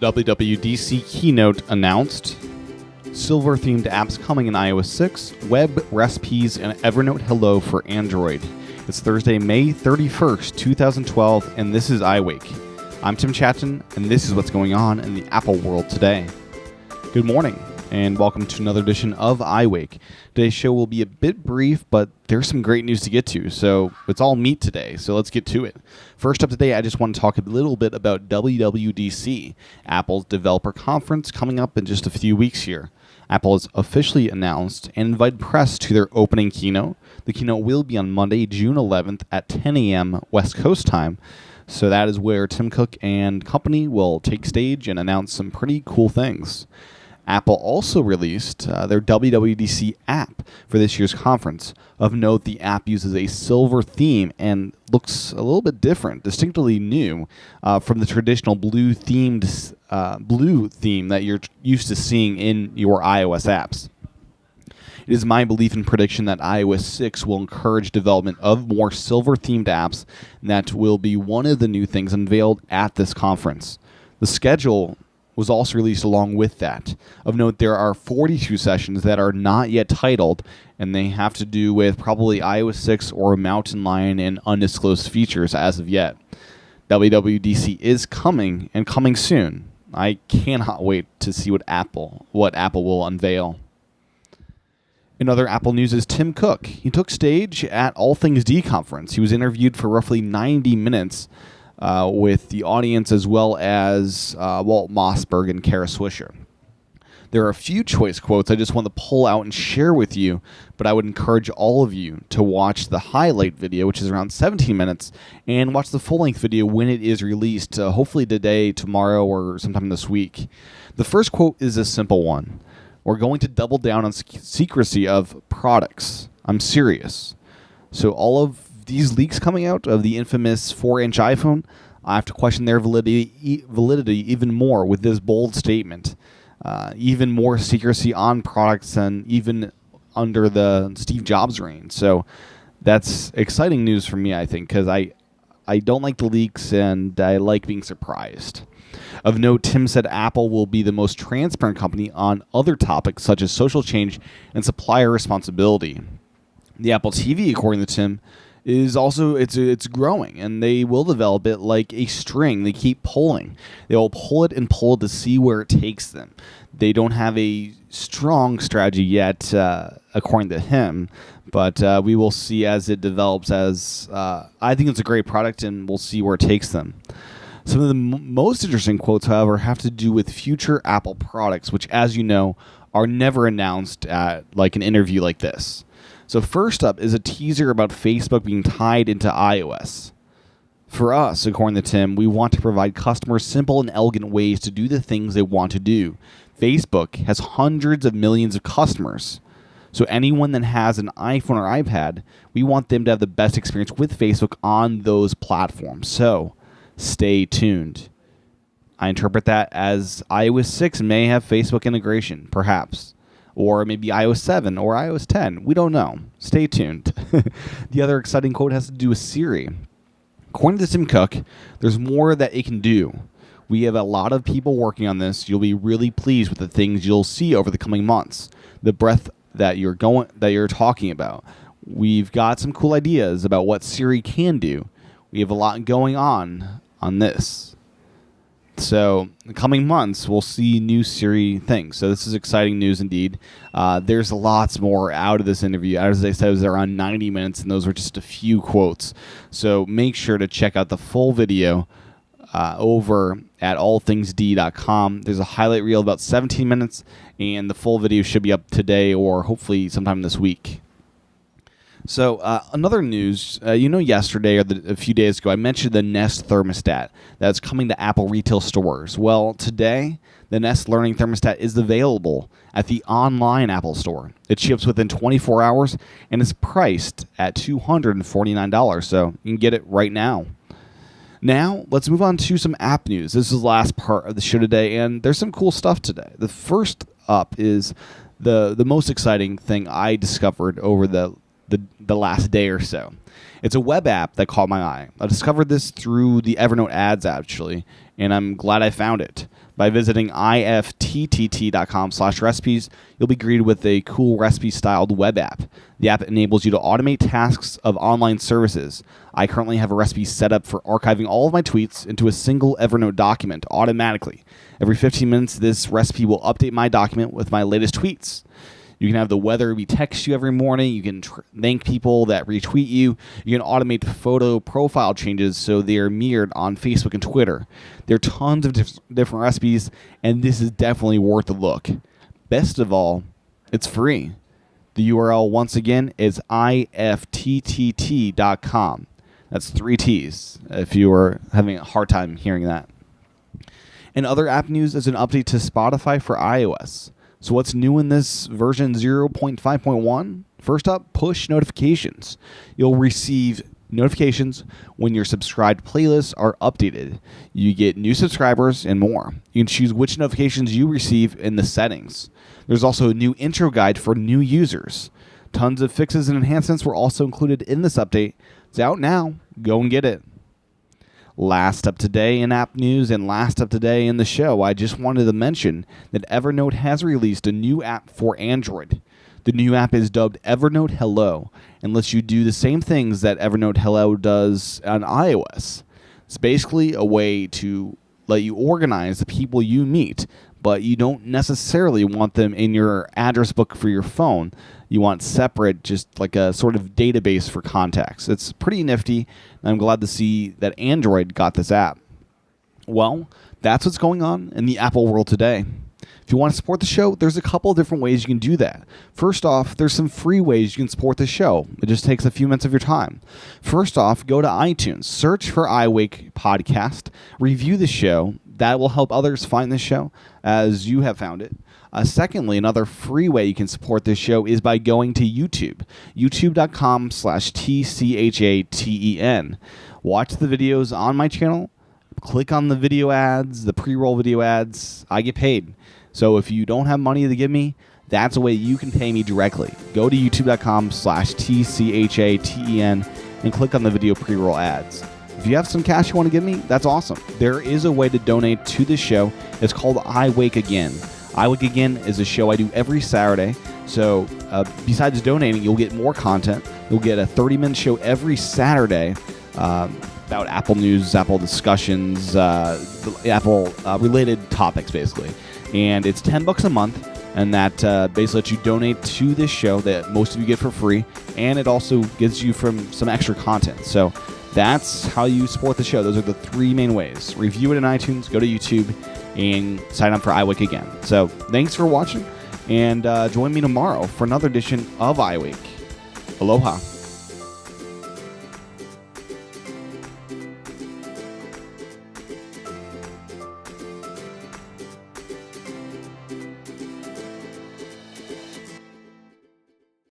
WWDC Keynote announced silver-themed apps coming in iOS 6, web, recipes, and Evernote Hello for Android. It's Thursday, May 31st, 2012, and this is iWake. I'm Tim Chaten, and this is what's going on in the Apple world today. Good morning, and welcome to another edition of iWake. Today's show will be a bit brief, but there's some great news to get to, so it's all meat today, so let's get to it. First up today, I just want to talk a little bit about WWDC, Apple's developer conference coming up in just a few weeks here. Apple has officially announced and invited press to their opening keynote. The keynote will be on Monday, June 11th at 10 a.m. West Coast time. So that is where Tim Cook and company will take stage and announce some pretty cool things. Apple also released their WWDC app for this year's conference. Of note, the app uses a silver theme and looks a little bit different, distinctly new from the traditional blue theme that you're used to seeing in your iOS apps. It is my belief and prediction that iOS 6 will encourage development of more silver-themed apps, and that will be one of the new things unveiled at this conference. The schedule was also released along with that. Of note, there are 42 sessions that are not yet titled, and they have to do with probably iOS 6 or Mountain Lion and undisclosed features as of yet. WWDC is coming, and coming soon. I cannot wait to see what Apple will unveil. In other Apple news is Tim Cook. He took stage at All Things D conference. He was interviewed for roughly 90 minutes with the audience, as well as Walt Mossberg and Kara Swisher. There are a few choice quotes I just want to pull out and share with you, but I would encourage all of you to watch the highlight video, which is around 17 minutes, and watch the full-length video when it is released, hopefully today, tomorrow, or sometime this week. The first quote is a simple one. We're going to double down on secrecy of products. I'm serious. So all of these leaks coming out of the infamous 4-inch iPhone, I have to question their validity even more with this bold statement. Even more secrecy on products than even under the Steve Jobs reign. So that's exciting news for me, I think, because I don't like the leaks and I like being surprised. Of note, Tim said Apple will be the most transparent company on other topics such as social change and supplier responsibility. The Apple TV, according to Tim, is also it's growing, and they will develop it like a string. They keep pulling. They will pull it and pull it to see where it takes them. They don't have a strong strategy yet, according to him, but we will see as it develops. As I think it's a great product, and we'll see where it takes them. Some of the most interesting quotes, however, have to do with future Apple products, which, as you know, are never announced at like an interview like this. So first up is a teaser about Facebook being tied into iOS. For us, according to Tim, we want to provide customers simple and elegant ways to do the things they want to do. Facebook has hundreds of millions of customers. So anyone that has an iPhone or iPad, we want them to have the best experience with Facebook on those platforms. So stay tuned. I interpret that as iOS 6 may have Facebook integration, perhaps. Or maybe iOS 7 or iOS 10. We don't know. Stay tuned. The other exciting quote has to do with Siri. According to Tim Cook, there's more that it can do. We have a lot of people working on this. You'll be really pleased with the things you'll see over the coming months. The breadth that you're talking about. We've got some cool ideas about what Siri can do. We have a lot going on this. So, in the coming months, we'll see new Siri things. So, this is exciting news indeed. There's lots more out of this interview. As I said, it was around 90 minutes, and those were just a few quotes. So, make sure to check out the full video over at allthingsd.com. There's a highlight reel about 17 minutes, and the full video should be up today or hopefully sometime this week. So, another news, yesterday or a few days ago, I mentioned the Nest thermostat that's coming to Apple retail stores. Well, today, the Nest Learning Thermostat is available at the online Apple Store. It ships within 24 hours and is priced at $249, so you can get it right now. Now, let's move on to some app news. This is the last part of the show today, and there's some cool stuff today. The first up is the most exciting thing I discovered over the last day or so. It's a web app that caught my eye. I discovered this through the Evernote ads, actually, and I'm glad I found it. By visiting ifttt.com/recipes, you'll be greeted with a cool recipe-styled web app. The app enables you to automate tasks of online services. I currently have a recipe set up for archiving all of my tweets into a single Evernote document automatically. Every 15 minutes, this recipe will update my document with my latest tweets. You can have the weather be text you every morning. You can thank people that retweet you. You can automate photo profile changes so they're mirrored on Facebook and Twitter. There are tons of different recipes, and this is definitely worth a look. Best of all, it's free. The URL, once again, is ifttt.com. That's 3 T's, if you were having a hard time hearing that. And other app news is an update to Spotify for iOS. So what's new in this version 0.5.1? First up, push notifications. You'll receive notifications when your subscribed playlists are updated. You get new subscribers and more. You can choose which notifications you receive in the settings. There's also a new intro guide for new users. Tons of fixes and enhancements were also included in this update. It's out now. Go and get it. Last up today in app news and last up today in the show, I just wanted to mention that Evernote has released a new app for Android. The new app is dubbed Evernote Hello and lets you do the same things that Evernote Hello does on iOS. It's basically a way to let you organize the people you meet, but you don't necessarily want them in your address book for your phone. You want separate, just like a sort of database for contacts. It's pretty nifty, and I'm glad to see that Android got this app. Well, that's what's going on in the Apple world today. If you want to support the show, there's a couple different ways you can do that. First off, there's some free ways you can support the show. It just takes a few minutes of your time. First off, go to iTunes, search for iWake Podcast, review the show. That will help others find the show as you have found it. Secondly, another free way you can support this show is by going to YouTube, youtube.com/TCHATEN. Watch the videos on my channel. Click on the video ads, the pre-roll video ads. I get paid. So if you don't have money to give me, that's a way you can pay me directly. Go to youtube.com/TCHATEN and click on the video pre-roll ads. If you have some cash you want to give me, that's awesome. There is a way to donate to this show. It's called iWake Again. iWake Again is a show I do every Saturday. So besides donating, you'll get more content. You'll get a 30-minute show every Saturday about Apple news, Apple discussions, Apple-related topics, basically. And it's $10 a month, and that basically lets you donate to this show that most of you get for free, and it also gives you some extra content. So that's how you support the show. Those are the 3 main ways. Review it in iTunes, go to YouTube, and sign up for iWake Again. So thanks for watching, and join me tomorrow for another edition of iWake. Aloha.